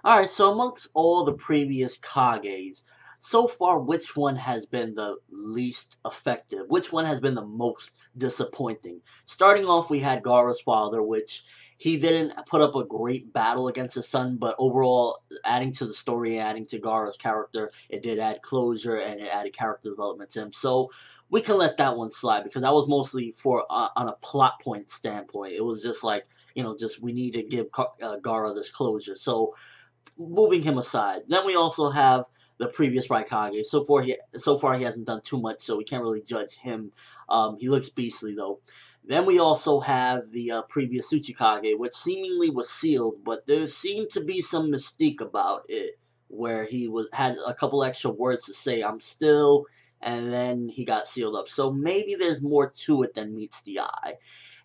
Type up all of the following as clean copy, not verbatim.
Alright, so amongst all the previous Kages, so far which one has been the least effective? Which one has been the most disappointing? Starting off, we had Gaara's father, which he didn't put up a great battle against his son, but overall, adding to the story, adding to Gaara's character, it did add closure and it added character development to him. So we can let that one slide because that was mostly for on a plot point standpoint. It was just like, just we need to give Gaara this closure. So moving him aside. Then we also have the previous Raikage. So far he hasn't done too much, so we can't really judge him. He looks beastly though. Then we also have the previous Tsuchikage, which seemingly was sealed, but there seemed to be some mystique about it, where he had a couple extra words to say, "I'm still," and then he got sealed up. So maybe there's more to it than meets the eye.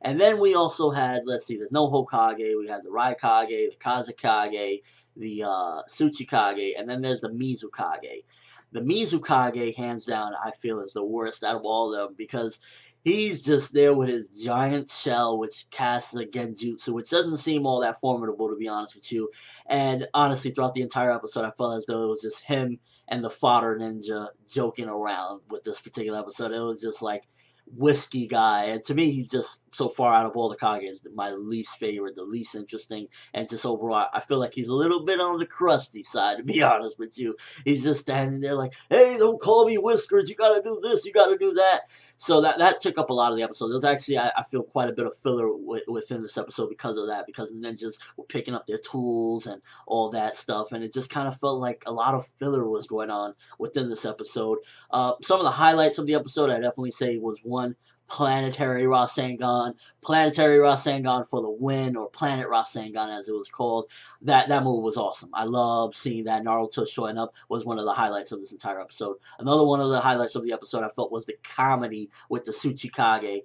And then we also had, let's see, there's no Hokage, we had the Raikage, the Kazekage, the Tsuchikage, and then there's the Mizukage. The Mizukage, hands down, I feel is the worst out of all of them because he's just there with his giant shell, which casts a genjutsu, which doesn't seem all that formidable, to be honest with you. And honestly, throughout the entire episode, I felt as though it was just him and the fodder ninja joking around with this particular episode. It was just like whiskey guy, and to me, he's just so far out of all the Kages, my least favorite, the least interesting, and just overall, I feel like he's a little bit on the crusty side, to be honest with you. He's just standing there like, "Hey, don't call me Whiskers, you gotta do this, you gotta do that." So that took up a lot of the episode. There was actually, I feel, quite a bit of filler within this episode because of that, because the ninjas were picking up their tools and all that stuff, and it just kind of felt like a lot of filler was going on within this episode. Some of the highlights of the episode, I definitely say, was one, Planetary Rasengan. Planetary Rasengan for the win, or Planet Rasengan as it was called. That move was awesome. I love seeing that. Naruto showing up was one of the highlights of this entire episode. Another one of the highlights of the episode I felt was the comedy with the Tsuchikage.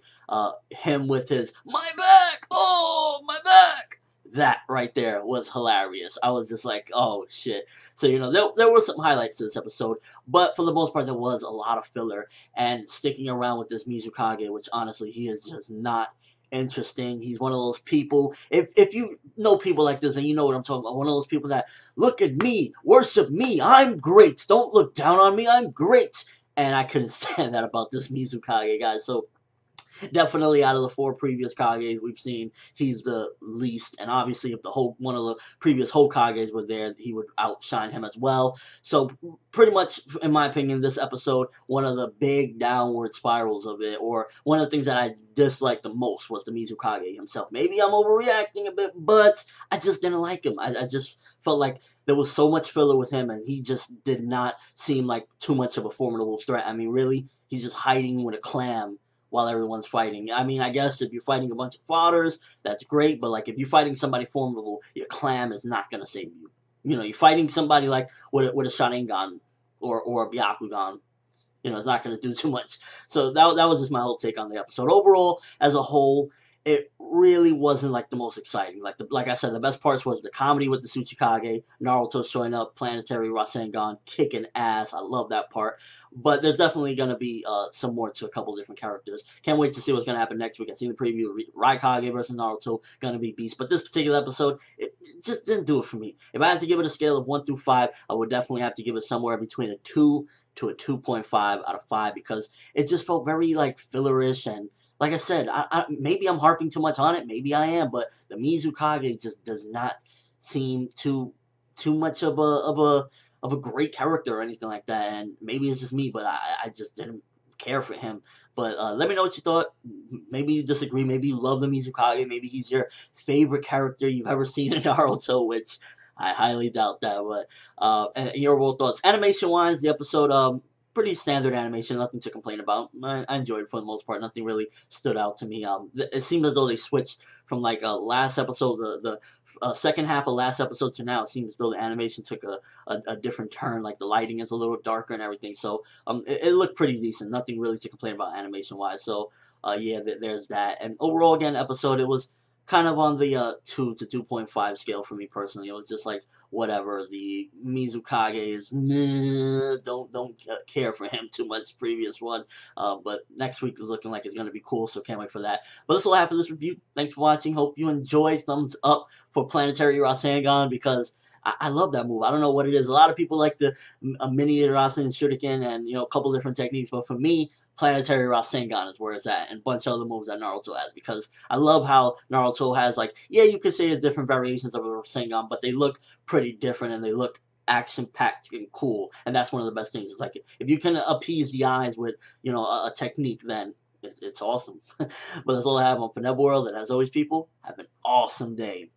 Him with his, "My back! Oh, my back!" That right there was hilarious. I was just like, oh shit. So, there were some highlights to this episode, but for the most part, there was a lot of filler. And sticking around with this Mizukage, which honestly, he is just not interesting. He's one of those people, if you know people like this, and you know what I'm talking about, one of those people that, "Look at me, worship me, I'm great, don't look down on me, I'm great." And I couldn't stand that about this Mizukage, guys. So definitely out of the four previous Kages we've seen, he's the least. And obviously, if one of the previous Hokages were there, he would outshine him as well. So pretty much, in my opinion, this episode, one of the big downward spirals of it, or one of the things that I disliked the most, was the Mizukage himself. Maybe I'm overreacting a bit, but I just didn't like him. I just felt like there was so much filler with him, and he just did not seem like too much of a formidable threat. I mean, really, he's just hiding with a clam while everyone's fighting. I mean, I guess if you're fighting a bunch of fodders, that's great, but like if you're fighting somebody formidable, your clam is not gonna save you. You're fighting somebody like with a Sharingan or a Byakugan. It's not gonna do too much. So that was just my whole take on the episode. Overall, as a whole, it really wasn't like the most exciting. Like I said, the best parts was the comedy with the Tsuchikage, Naruto showing up, Planetary Rasengan kicking ass. I love that part. But there's definitely going to be some more to a couple different characters. Can't wait to see what's going to happen next week. I've seen the preview. Raikage versus Naruto, going to be beast. But this particular episode, it just didn't do it for me. If I had to give it a scale of 1 through 5, I would definitely have to give it somewhere between a 2 to a 2.5 out of 5, because it just felt very like fillerish. And like I said, maybe I'm harping too much on it. Maybe I am, but the Mizukage just does not seem too much of a great character or anything like that. And maybe it's just me, but I just didn't care for him. But let me know what you thought. Maybe you disagree. Maybe you love the Mizukage. Maybe he's your favorite character you've ever seen in Naruto, which I highly doubt that. But and your world thoughts. Animation-wise, the episode, pretty standard animation, nothing to complain about. I enjoyed it for the most part. Nothing really stood out to me. It seemed as though they switched from like last episode, the second half of last episode, to now. It seems as though the animation took a different turn. Like the lighting is a little darker and everything. So it looked pretty decent. Nothing really to complain about animation wise. So yeah, there's that. And overall, again, episode, it was kind of on the 2 to 2.5 scale for me personally. It was just like, whatever. The Mizukage is, don't care for him too much, previous one. But next week is looking like it's going to be cool, so can't wait for that. But this will happen this review. Thanks for watching. Hope you enjoyed. Thumbs up for Planetary Rasengan, because I love that move. I don't know what it is. A lot of people like the a mini Rasengan Shuriken and a couple different techniques, but for me, Planetary Rasengan is where it's at, and a bunch of other moves that Naruto has, because I love how Naruto has, like, yeah, you could say it's different variations of a Rasengan, but they look pretty different and they look action packed and cool, and that's one of the best things. It's like if you can appease the eyes with a technique, then it's awesome. But that's all I have on ForneverWorld, and as always, people, have an awesome day.